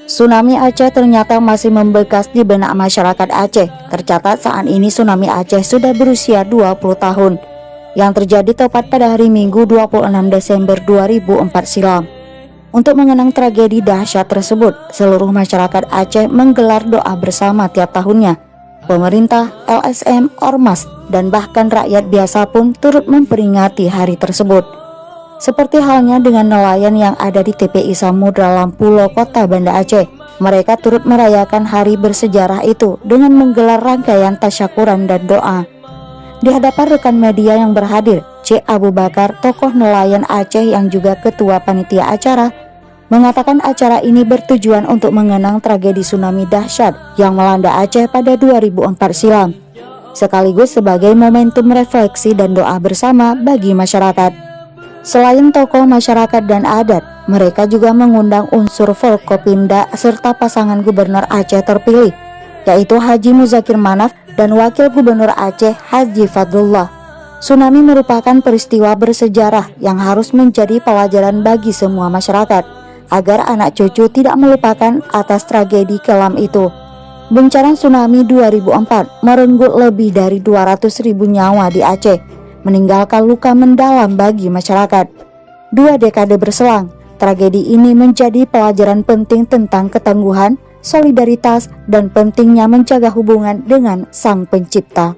Tsunami Aceh ternyata masih membekas di benak masyarakat Aceh. Tercatat saat ini tsunami Aceh sudah berusia 20 tahun, yang terjadi tepat pada hari Minggu 26 Desember 2004 silam. Untuk mengenang tragedi dahsyat tersebut, seluruh masyarakat Aceh menggelar doa bersama tiap tahunnya. Pemerintah, LSM, Ormas, dan bahkan rakyat biasa pun turut memperingati hari tersebut. Seperti halnya dengan nelayan yang ada di TPI Samudra Lampulo, Kota Banda Aceh. Mereka turut merayakan hari bersejarah itu dengan menggelar rangkaian tasyakuran dan doa. Di hadapan rekan media yang berhadir, C. Abu Bakar, tokoh nelayan Aceh yang juga ketua panitia acara, mengatakan acara ini bertujuan untuk mengenang tragedi tsunami dahsyat yang melanda Aceh pada 2004 silam, sekaligus sebagai momentum refleksi dan doa bersama bagi masyarakat. Selain tokoh masyarakat dan adat, mereka juga mengundang unsur Forkopimda serta pasangan gubernur Aceh terpilih, yaitu Haji Muzakir Manaf dan Wakil Gubernur Aceh Haji Fadlullah. Tsunami merupakan peristiwa bersejarah yang harus menjadi pelajaran bagi semua masyarakat, agar anak cucu tidak melupakan atas tragedi kelam itu. Bencana tsunami 2004 merenggut lebih dari 200.000 nyawa di Aceh, meninggalkan luka mendalam bagi masyarakat. 2 dekade berselang, tragedi ini menjadi pelajaran penting tentang ketangguhan, solidaritas, dan pentingnya menjaga hubungan dengan Sang Pencipta.